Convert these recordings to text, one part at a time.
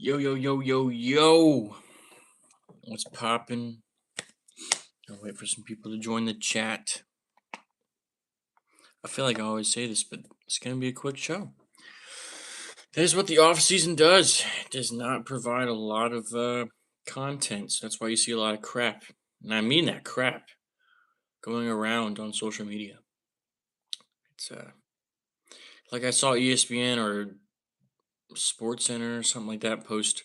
Yo, yo, yo, yo, yo. What's poppin'? I'll wait for some people to join the chat. I feel like I always say this, but it's going to be a quick show. That is what the off season does. It does not provide a lot of content. So that's why you see a lot of crap. And I mean that crap going around on social media. It's like I saw ESPN or Sports Center or something like that post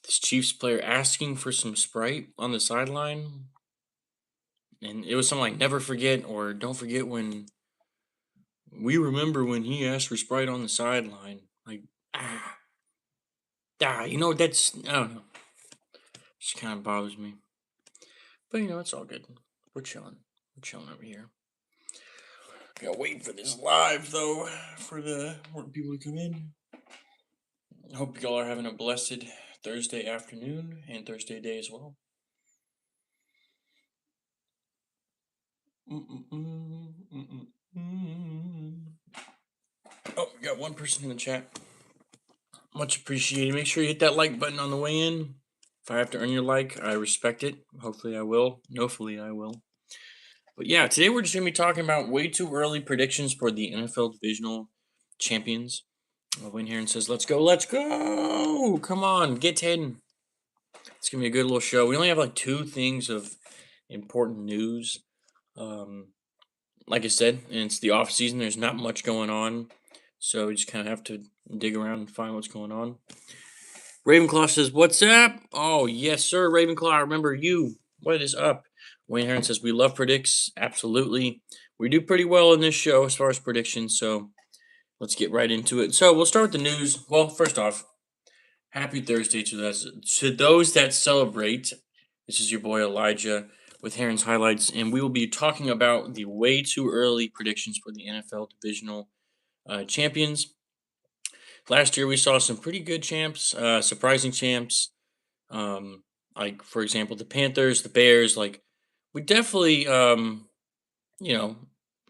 this Chiefs player asking for some Sprite on the sideline. And it was something like never forget or don't forget when we remember when he asked for Sprite on the sideline. Like, ah, that's, I don't know. Just kind of bothers me. But, it's all good. We're chilling. We're chilling over here. Gotta wait for this live, though, for the more people to come in. I hope y'all are having a blessed Thursday afternoon and Thursday day as well. Oh, we got one person in the chat. Much appreciated. Make sure you hit that like button on the way in. If I have to earn your like, I respect it. Hopefully I will. Hopefully I will. But yeah, today we're just going to be talking about way too early predictions for the NFL Divisional Champions. I'll win here and says, let's go, let's go. Come on, get 10. It's going to be a good little show. We only have like two things of important news. Like I said, and it's the off season. There's not much going on. So we just kind of have to dig around and find what's going on. Ravenclaw says, what's up? Oh, yes, sir, Ravenclaw. I remember you. What is up? Wayne Heron says, we love predicts. Absolutely. We do pretty well in this show as far as predictions, so let's get right into it. So we'll start with the news. Well, first off, happy Thursday to those that celebrate. This is your boy Elijah with Heron's Highlights, and we will be talking about the way too early predictions for the NFL Divisional Champions. Last year we saw some pretty good champs, surprising champs. Like for example, the Panthers, the Bears. Like we definitely,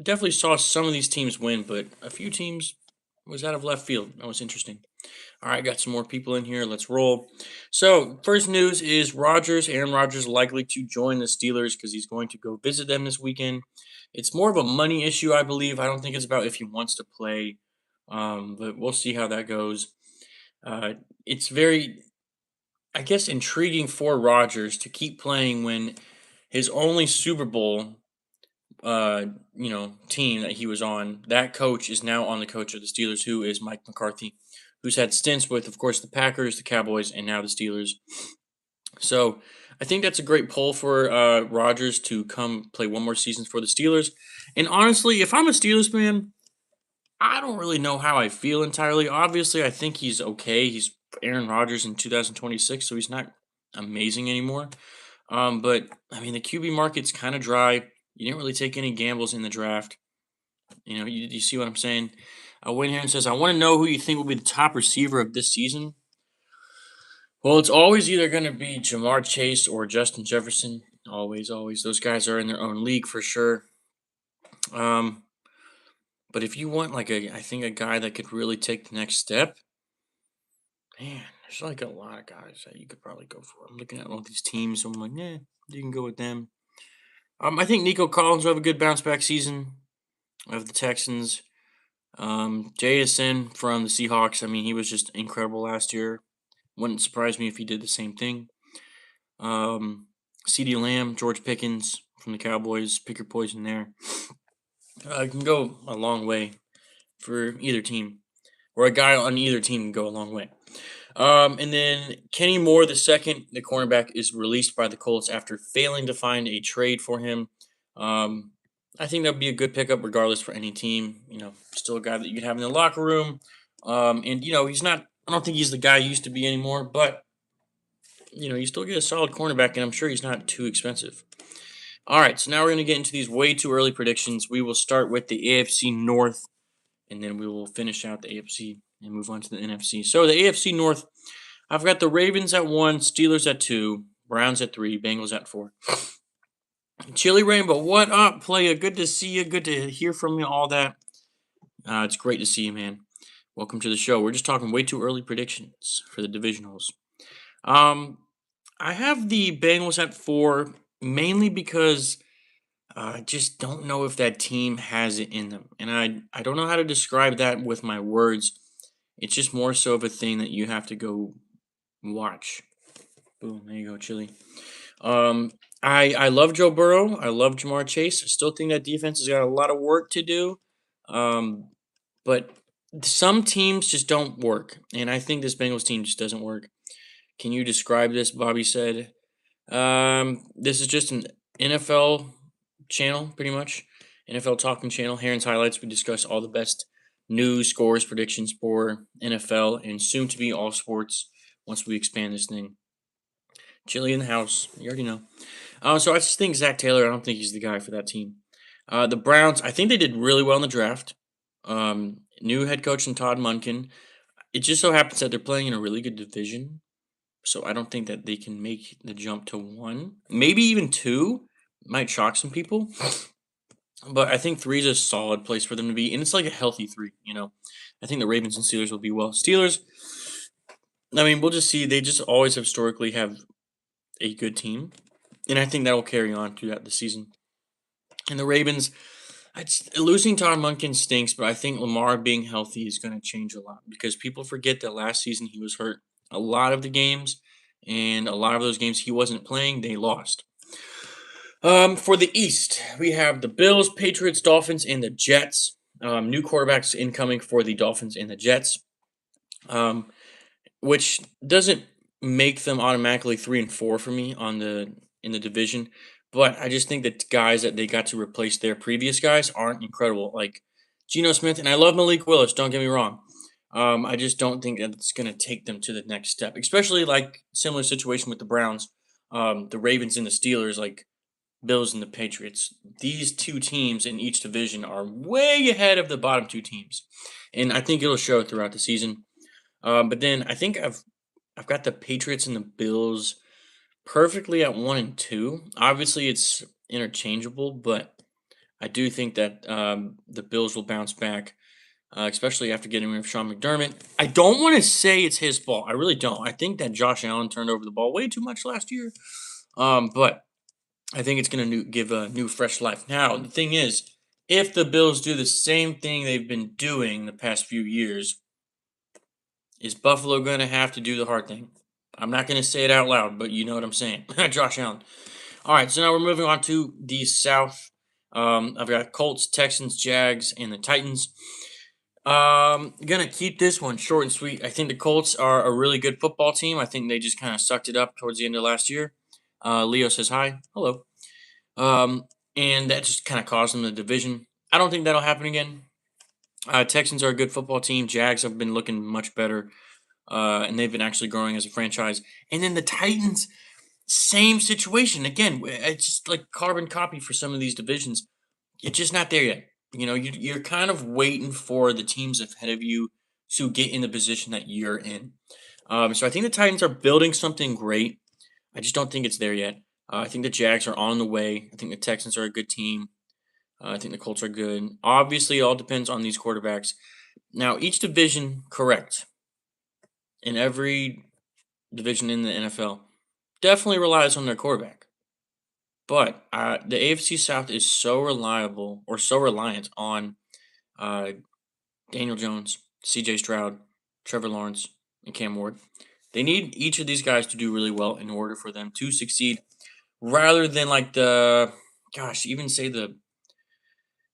definitely saw some of these teams win, but a few teams was out of left field. That was interesting. All right, got some more people in here. Let's roll. So first news is Aaron Rodgers, likely to join the Steelers because he's going to go visit them this weekend. It's more of a money issue, I believe. I don't think it's about if he wants to play. But we'll see how that goes. It's very, I guess, intriguing for Rodgers to keep playing when his only Super Bowl, team that he was on, that coach is now on the coach of the Steelers, who is Mike McCarthy, who's had stints with, of course, the Packers, the Cowboys, and now the Steelers. So I think that's a great pull for Rodgers to come play one more season for the Steelers. And honestly, if I'm a Steelers fan, I don't really know how I feel entirely. Obviously, I think he's okay. He's Aaron Rodgers in 2026, so he's not amazing anymore. But I mean, the QB market's kind of dry. You didn't really take any gambles in the draft. You see what I'm saying? Wayne Heron says, I want to know who you think will be the top receiver of this season. Well, it's always either going to be Jamar Chase or Justin Jefferson. Always, always. Those guys are in their own league for sure. But if you want I think a guy that could really take the next step, man, there's like a lot of guys that you could probably go for. I'm looking at all these teams, so I'm like, yeah, you can go with them. I think Nico Collins will have a good bounce back season of the Texans. Jason from the Seahawks, I mean, he was just incredible last year. Wouldn't surprise me if he did the same thing. CeeDee Lamb, George Pickens from the Cowboys, pick your poison there. Can go a long way for either team, or a guy on either team can go a long way. And then Kenny Moore, the second, the cornerback, is released by the Colts after failing to find a trade for him. I think that would be a good pickup regardless for any team. Still a guy that you can have in the locker room. And he's not. I don't think he's the guy he used to be anymore, but you still get a solid cornerback, and I'm sure he's not too expensive. All right, so now we're going to get into these way too early predictions. We will start with the AFC North, and then we will finish out the AFC and move on to the NFC. So the AFC North, I've got the Ravens at 1, Steelers at 2, Browns at 3, Bengals at 4. Chili Rainbow, what up, player? Good to see you. Good to hear from you, all that. It's great to see you, man. Welcome to the show. We're just talking way too early predictions for the divisionals. Um, I have the Bengals at 4 mainly because I just don't know if that team has it in them, and I don't know how to describe that with my words. It's just more so of a thing that you have to go watch. Boom, there you go, Chili. Um, I love Joe Burrow. I love Jamar Chase. I still think that defense has got a lot of work to do. Um, but some teams just don't work, and I think this Bengals team just doesn't work. Can you describe this? Bobby said. This is just an NFL channel, pretty much. NFL talking channel. Heron's highlights. We discuss all the best news, scores, predictions for NFL and soon to be all sports once we expand this thing. Chili in the house. You already know. So I just think Zach Taylor. I don't think he's the guy for that team. The Browns. I think they did really well in the draft. New head coach and Todd Munkin. It just so happens that they're playing in a really good division, so I don't think that they can make the jump to 1, maybe even 2. Might shock some people, but I think 3 is a solid place for them to be, and it's like a healthy 3. I think the Ravens and Steelers will be well. Steelers. I mean, we'll just see. They just always historically have a good team, and I think that will carry on throughout the season. And the Ravens, losing Todd Monken stinks, but I think Lamar being healthy is going to change a lot because people forget that last season he was hurt a lot of the games, and a lot of those games he wasn't playing, they lost. For the East, we have the Bills, Patriots, Dolphins, and the Jets. New quarterbacks incoming for the Dolphins and the Jets, which doesn't make them automatically 3-4 for me in the division. But I just think that guys that they got to replace their previous guys aren't incredible, like Geno Smith, and I love Malik Willis. Don't get me wrong. I just don't think that it's going to take them to the next step, especially like similar situation with the Browns, the Ravens, and the Steelers, like Bills and the Patriots. These two teams in each division are way ahead of the bottom 2 teams, and I think it'll show throughout the season. But then I think I've got the Patriots and the Bills perfectly at 1 and 2. Obviously, it's interchangeable, but I do think that the Bills will bounce back, especially after getting rid of Sean McDermott. I don't want to say it's his fault. I really don't. I think that Josh Allen turned over the ball way too much last year. But I think it's going to give a new, fresh life. Now, the thing is, if the Bills do the same thing they've been doing the past few years, is Buffalo going to have to do the hard thing? I'm not going to say it out loud, but you know what I'm saying. Josh Allen. All right, so now we're moving on to the South. I've got Colts, Texans, Jags, and the Titans. Gonna keep this one short and sweet. I think the Colts are a really good football team. I think they just kind of sucked it up towards the end of last year. Leo says hi. Hello. Um, and that just kind of cost them the division. I don't think that'll happen again. Texans are a good football team. Jags have been looking much better, and they've been actually growing as a franchise. And then the Titans, same situation. Again, it's just like carbon copy for some of these divisions. It's just not there yet. You're kind of waiting for the teams ahead of you to get in the position that you're in. So I think the Titans are building something great. I just don't think it's there yet. I think the Jags are on the way. I think the Texans are a good team. I think the Colts are good. Obviously, it all depends on these quarterbacks. Now, each division, correct, in every division in the NFL, definitely relies on their quarterback. But the AFC South is so reliable or so reliant on uh, Daniel Jones, CJ Stroud, Trevor Lawrence, and Cam Ward. They need each of these guys to do really well in order for them to succeed, rather than even say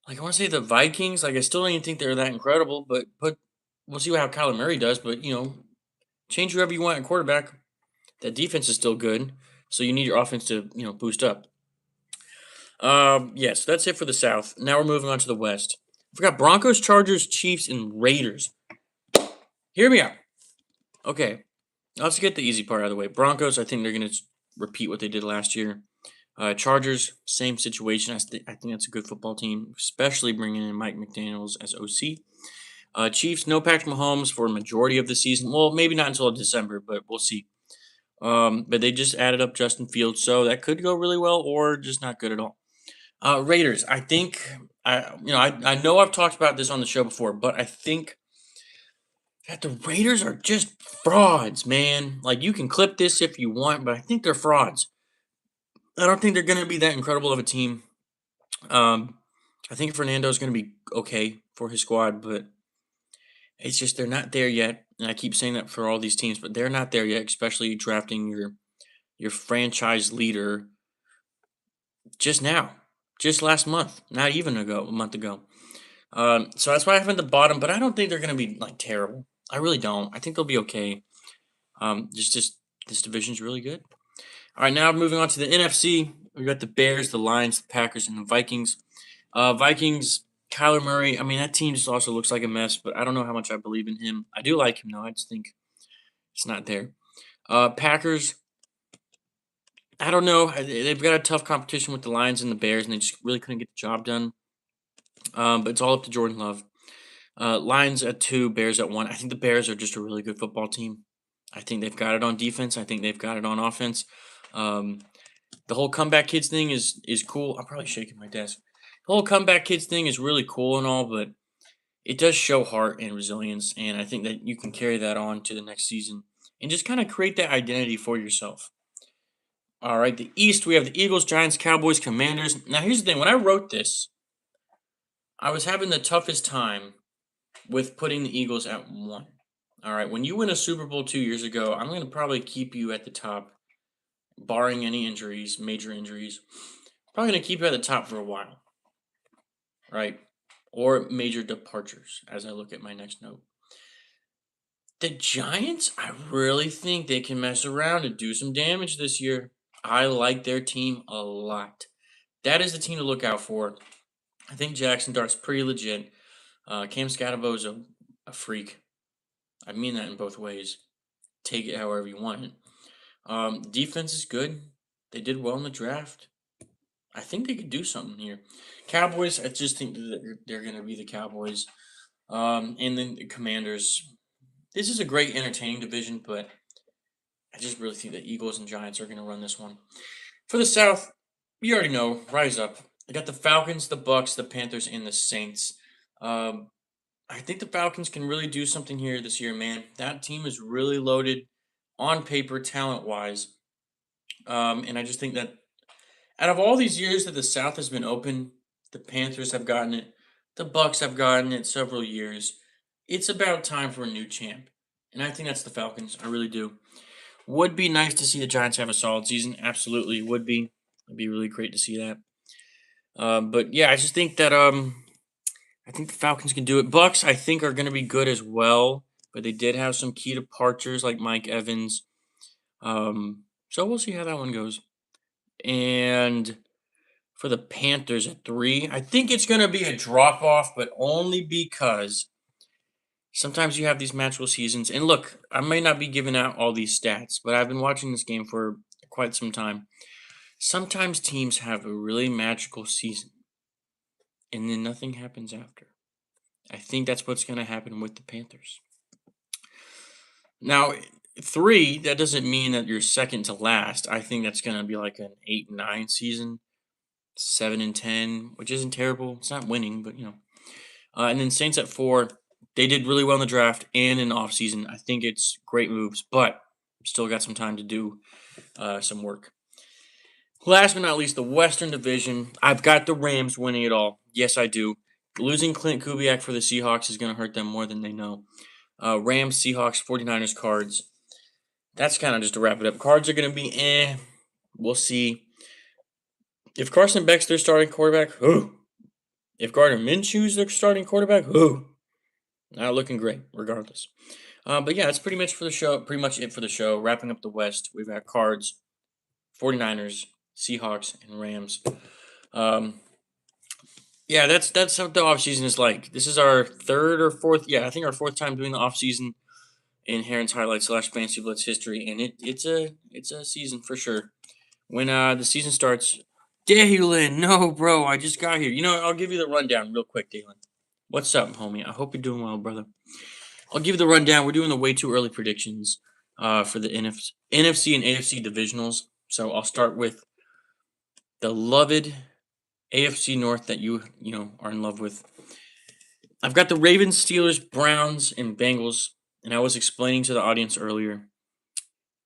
I want to say the Vikings. Like I still don't even think they're that incredible, but we'll see how Kyler Murray does. But change whoever you want at quarterback. That defense is still good, so you need your offense to boost up. Yes, that's it for the South. Now we're moving on to the West. I forgot Broncos, Chargers, Chiefs, and Raiders. Hear me out. Okay, let's get the easy part out of the way. Broncos, I think they're going to repeat what they did last year. Chargers, same situation. I think that's a good football team, especially bringing in Mike McDaniels as OC. Chiefs, no Patrick Mahomes for a majority of the season. Well, maybe not until December, but we'll see. But they just added up Justin Fields, so that could go really well or just not good at all. Raiders, I know I've talked about this on the show before, but I think that the Raiders are just frauds, man. Like, you can clip this if you want, but I think they're frauds. I don't think they're going to be that incredible of a team. Um, I think Fernando's going to be okay for his squad, but it's just they're not there yet. And I keep saying that for all these teams, but they're not there yet, especially drafting your franchise leader just now, just last month, not even a month ago. So that's why I have them at the bottom, but I don't think they're going to be like terrible. I really don't. I think they'll be okay. Just this division's really good. All right, now moving on to the NFC, we got the Bears, the Lions, the Packers, and the Vikings. Vikings, Kyler Murray. I mean, that team just also looks like a mess, but I don't know how much I believe in him. I do like him though. I just think it's not there. Packers. I don't know. They've got a tough competition with the Lions and the Bears, and they just really couldn't get the job done. But it's all up to Jordan Love. Lions at 2, Bears at 1. I think the Bears are just a really good football team. I think they've got it on defense. I think they've got it on offense. The whole comeback kids thing is cool. I'm probably shaking my desk. The whole comeback kids thing is really cool and all, but it does show heart and resilience, and I think that you can carry that on to the next season and just kind of create that identity for yourself. All right, the East, we have the Eagles, Giants, Cowboys, Commanders. Now, here's the thing. When I wrote this, I was having the toughest time with putting the Eagles at 1. All right, when you win a Super Bowl 2 years ago, I'm going to probably keep you at the top, barring any injuries, major injuries. Probably going to keep you at the top for a while, right? Or major departures as I look at my next note. The Giants, I really think they can mess around and do some damage this year. I like their team a lot. That is the team to look out for. I think Jackson Dart's pretty legit. Cam Scatterbo is a freak. I mean that in both ways. Take it however you want it. Defense is good. They did well in the draft. I think they could do something here. Cowboys, I just think that they're going to be the Cowboys. And then the Commanders. This is a great, entertaining division, but I just really think that Eagles and Giants are going to run this one. For the South, you already know, rise up. I got the Falcons, the Bucks, the Panthers, and the Saints. Um, I think the Falcons can really do something here this year, man. That team is really loaded on paper, talent-wise. And I just think that out of all these years that the South has been open, the Panthers have gotten it, the Bucks have gotten it several years. It's about time for a new champ. And I think that's the Falcons. I really do. Would be nice to see the Giants have a solid season. Absolutely would be. It'd be really great to see that. But yeah, I just think that I think the Falcons can do it. Bucks, I think, are going to be good as well, but they did have some key departures like Mike Evans. So we'll see how that one goes. And for the Panthers at 3, I think it's going to be a drop off, but only because sometimes you have these magical seasons. And look, I may not be giving out all these stats, but I've been watching this game for quite some time. Sometimes teams have a really magical season, and then nothing happens after. I think that's what's going to happen with the Panthers. Now, 3, that doesn't mean that you're second to last. I think that's going to be like an 8-9 season, 7-10, which isn't terrible. It's not winning, but and then Saints at 4. They did really well in the draft and in the offseason. I think it's great moves, but still got some time to do some work. Last but not least, the Western Division. I've got the Rams winning it all. Yes, I do. Losing Clint Kubiak for the Seahawks is going to hurt them more than they know. Rams, Seahawks, 49ers, Cards. That's kind of just to wrap it up. Cards are going to be We'll see. If Carson Beck's their starting quarterback, who? If Gardner Minshew's their starting quarterback, who? Not looking great, regardless. But yeah, that's pretty much for the show. Pretty much it for the show. Wrapping up the West, we've got Cards, 49ers, Seahawks, and Rams. Yeah, that's what the offseason is like. This is our third or fourth, I think our fourth time doing the offseason in Heron's Highlights / Fantasy Blitz history, and it's a season for sure. When the season starts, Dalen, no, bro, I just got here. I'll give you the rundown real quick, Dalen. What's up, homie? I hope you're doing well, brother. I'll give you the rundown. We're doing the way too early predictions for the NFC and AFC divisionals. So I'll start with the loved AFC North that you are in love with. I've got the Ravens, Steelers, Browns, and Bengals and I was explaining to the audience earlier,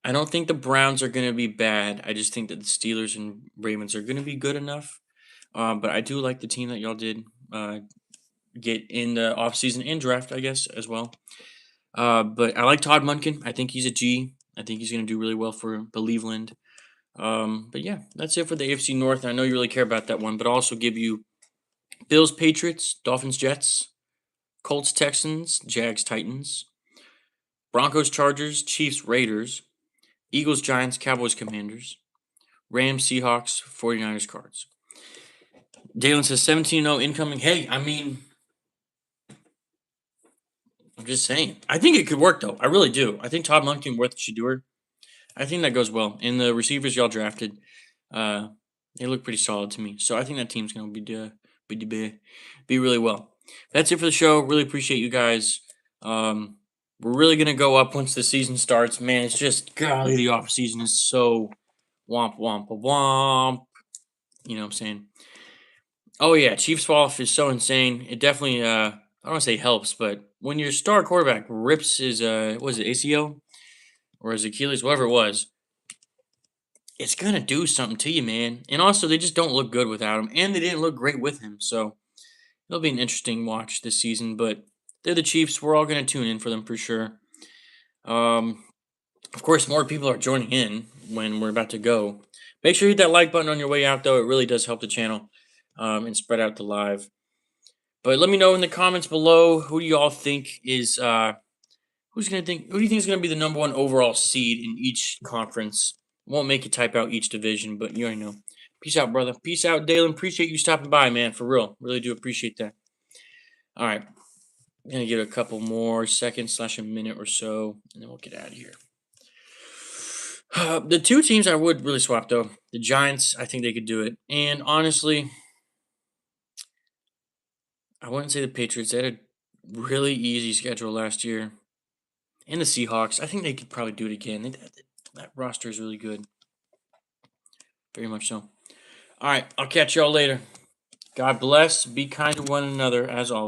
I don't think the Browns are going to be bad. I just think that the Steelers and Ravens are going to be good enough. But I do like the team that y'all did get in the offseason and draft, I guess, as well. But I like Todd Munkin. I think he's a G. I think he's going to do really well for Believeland. But yeah, that's it for the AFC North. I know you really care about that one, but I'll also give you Bills, Patriots, Dolphins, Jets, Colts, Texans, Jags, Titans, Broncos, Chargers, Chiefs, Raiders, Eagles, Giants, Cowboys, Commanders, Rams, Seahawks, 49ers, Cards. Dalen says 17-0 incoming. Hey, I mean, I'm just saying. I think it could work, though. I really do. I think Todd Monken worth Shador. I think that goes well. And the receivers y'all drafted, uh, they look pretty solid to me. So I think that team's going to be really well. That's it for the show. Really appreciate you guys. We're really going to go up once the season starts. Man, it's just, golly, the off season is so womp, womp, womp. You know what I'm saying? Oh, yeah. Chiefs fall off is so insane. It definitely, I don't want to say helps, but when your star quarterback rips his, what was it, ACL? Or his Achilles, whatever it was, it's gonna do something to you, man. And also, they just don't look good without him, and they didn't look great with him. So it'll be an interesting watch this season. But they're the Chiefs. We're all gonna tune in for them for sure. Of course, more people are joining in when we're about to go. Make sure you hit that like button on your way out, though. It really does help the channel and spread out the live. But let me know in the comments below who do y'all think is who do you think is gonna be the number one overall seed in each conference? Won't make you type out each division, but you already know. Peace out, brother. Peace out, Dalen. Appreciate you stopping by, man. For real. Really do appreciate that. All right. I'm going to give it a couple more seconds / a minute or so, and then we'll get out of here. The two teams I would really swap, though. The Giants, I think they could do it. And honestly, I wouldn't say the Patriots. They had a really easy schedule last year. And the Seahawks, I think they could probably do it again. That roster is really good. Very much so. All right, I'll catch y'all later. God bless. Be kind to one another, as always.